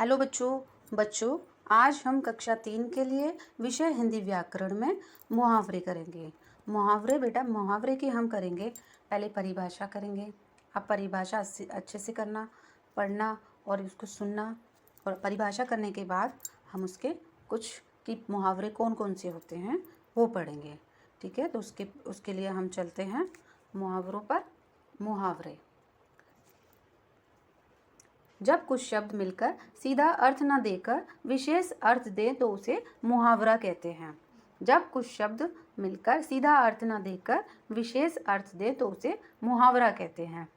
Hello बच्चों आज हम कक्षा 3 के लिए विषय हिंदी व्याकरण में मुहावरे करेंगे। मुहावरे बेटा मुहावरे की हम करेंगे, पहले परिभाषा करेंगे। अब परिभाषा अच्छे से करना, पढ़ना और इसको सुनना, और परिभाषा करने के बाद हम उसके कुछ कि मुहावरे कौन कौन से होते हैं वो पढ़ेंगे। ठीक है, तो उसके लिए हम चलते हैं मुहावरों पर। मुहावरे: जब कुछ शब्द मिलकर सीधा अर्थ न देकर विशेष अर्थ दें तो उसे मुहावरा कहते हैं। जब कुछ शब्द मिलकर सीधा अर्थ न देकर विशेष अर्थ दें तो उसे मुहावरा कहते हैं।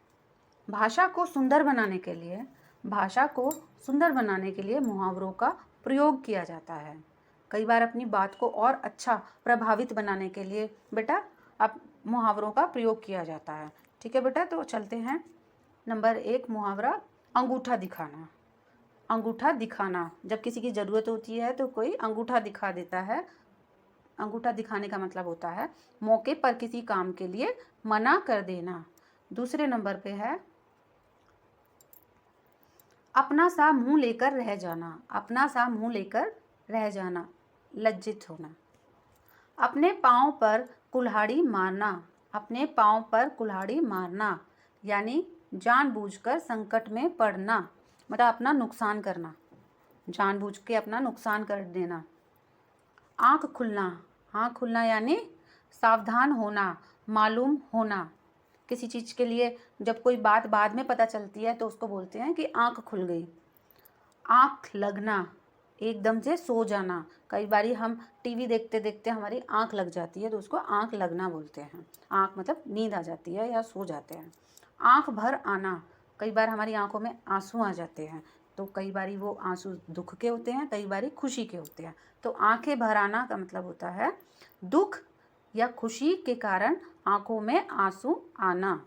भाषा को सुंदर बनाने के लिए मुहावरों का प्रयोग किया जाता है। कई बार अपनी बात को और अच्छा प्रभावित बनाने के लिए बेटा अब मुहावरों का प्रयोग किया जाता है। ठीक है बेटा, तो चलते हैं। नंबर 1 मुहावरा अंगूठा दिखाना। अंगूठा दिखाना, जब किसी की ज़रूरत होती है तो कोई अंगूठा दिखा देता है। अंगूठा दिखाने का मतलब होता है मौके पर किसी काम के लिए मना कर देना। दूसरे नंबर पे है अपना सा मुंह लेकर रह जाना। अपना सा मुंह लेकर रह जाना, लज्जित होना। अपने पाँव पर कुल्हाड़ी मारना। अपने पाँव पर कुल्हाड़ी मारना यानी जानबूझकर संकट में पड़ना, मतलब अपना नुकसान करना, जानबूझ के अपना नुकसान कर देना। आँख खुलना। आँख खुलना यानी सावधान होना, मालूम होना। किसी चीज़ के लिए जब कोई बात बाद में पता चलती है तो उसको बोलते हैं कि आँख खुल गई। आँख लगना, एकदम से सो जाना। कई बारी हम टीवी देखते देखते हमारी आँख लग जाती है तो उसको आँख लगना बोलते हैं। आँख मतलब नींद आ जाती है या सो जाते हैं। आँख भर आना, कई बार हमारी आँखों में आंसू आ जाते हैं तो कई बारी वो आंसू दुख के होते हैं, कई बारी खुशी के होते हैं। तो आँखें भर आना का मतलब होता है दुख या खुशी के कारण आँखों में आंसू आना।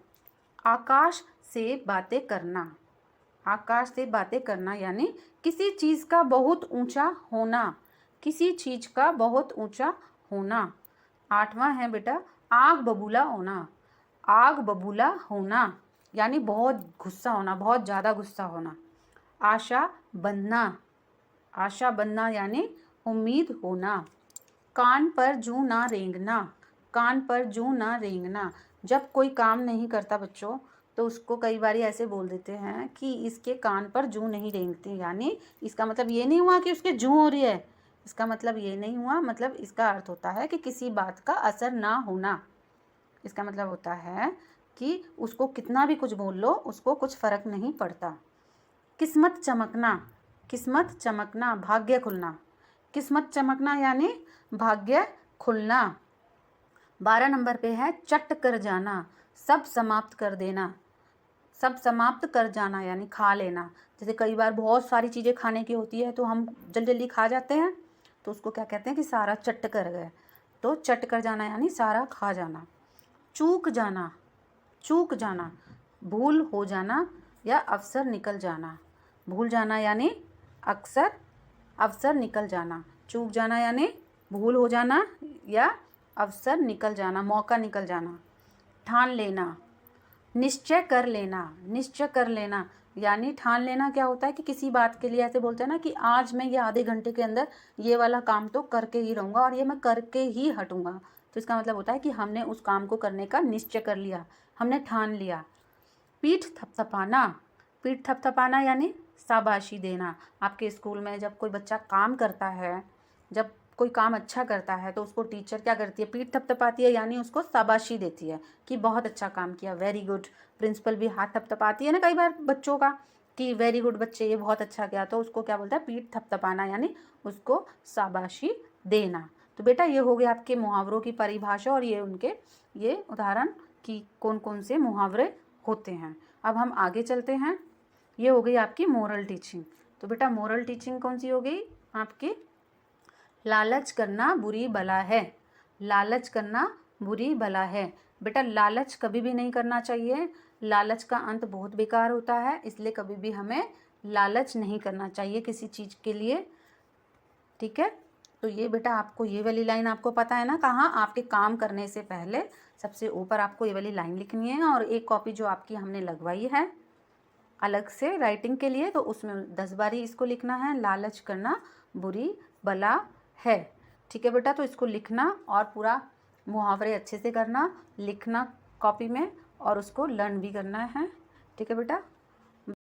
आकाश से बातें करना। आकाश से बातें करना यानी किसी चीज़ का बहुत ऊंचा होना। किसी चीज़ का बहुत ऊंचा होना। 8वां है बेटा आग बबूला होना। आग बबूला होना यानी बहुत गुस्सा होना, बहुत ज़्यादा गुस्सा होना। आशा बंधना। आशा बंधना यानी उम्मीद होना। कान पर जूं ना रेंगना। कान पर जूं ना रेंगना, जब कोई काम नहीं करता बच्चों तो उसको कई बार ऐसे बोल देते हैं कि इसके कान पर जूं नहीं रेंगती, यानी इसका मतलब ये नहीं हुआ कि उसके जूं हो रही है, इसका मतलब ये नहीं हुआ, मतलब इसका अर्थ होता है कि किसी बात का असर ना होना। इसका मतलब होता है कि उसको कितना भी कुछ बोल लो उसको कुछ फ़र्क नहीं पड़ता। किस्मत चमकना। किस्मत चमकना, भाग्य खुलना। किस्मत चमकना यानी भाग्य खुलना। 12 नंबर पे है चट कर जाना, सब समाप्त कर देना। सब समाप्त कर जाना यानी खा लेना। जैसे कई बार बहुत सारी चीज़ें खाने की होती है तो हम जल्दी जल्दी खा जाते हैं तो उसको क्या कहते हैं कि सारा चट कर गए। तो चट कर जाना यानी सारा खा जाना। चूक जाना। चूक जाना, भूल हो जाना या अवसर निकल जाना। भूल जाना यानी अवसर निकल जाना। चूक जाना यानी भूल हो जाना या अवसर निकल जाना, मौका निकल जाना। ठान लेना। निश्चय कर लेना। निश्चय कर लेना यानी ठान लेना क्या होता है कि किसी बात के लिए ऐसे बोलते हैं ना कि आज मैं ये आधे घंटे के अंदर ये वाला काम तो करके ही रहूँगा और ये मैं करके ही हटूँगा। तो इसका मतलब होता है कि हमने उस काम को करने का निश्चय कर लिया, हमने ठान लिया। पीठ थपथपाना। पीठ थपथपाना यानी शाबाशी देना। आपके स्कूल में जब कोई बच्चा काम करता है, जब कोई काम अच्छा करता है तो उसको टीचर क्या करती है, पीठ थपथपाती है, यानी उसको शाबाशी देती है कि बहुत अच्छा काम किया, वेरी गुड। प्रिंसिपल भी हाथ थपथपाती है ना कई बार बच्चों का कि वेरी गुड बच्चे, ये बहुत अच्छा किया, तो उसको क्या बोलता है, पीठ थपथपाना यानी उसको शाबाशी देना। तो बेटा ये हो गया आपके मुहावरों की परिभाषा और ये उदाहरण कि कौन कौन से मुहावरे होते हैं। अब हम आगे चलते हैं। ये हो गई आपकी मोरल टीचिंग। तो बेटा मोरल टीचिंग कौन सी हो गई आपकी, लालच करना बुरी बला है। लालच करना बुरी बला है। बेटा लालच कभी भी नहीं करना चाहिए, लालच का अंत बहुत बेकार होता है, इसलिए कभी भी हमें लालच नहीं करना चाहिए किसी चीज़ के लिए। ठीक है, तो ये बेटा आपको ये वाली लाइन आपको पता है ना, कहाँ, आपके काम करने से पहले सबसे ऊपर आपको ये वाली लाइन लिखनी है और एक कॉपी जो आपकी हमने लगवाई है अलग से राइटिंग के लिए, तो उसमें 10 बारी इसको लिखना है। लालच करना बुरी बला है। ठीक है बेटा, तो इसको लिखना और पूरा मुहावरे अच्छे से करना, लिखना कॉपी में और उसको लर्न भी करना है। ठीक है बेटा।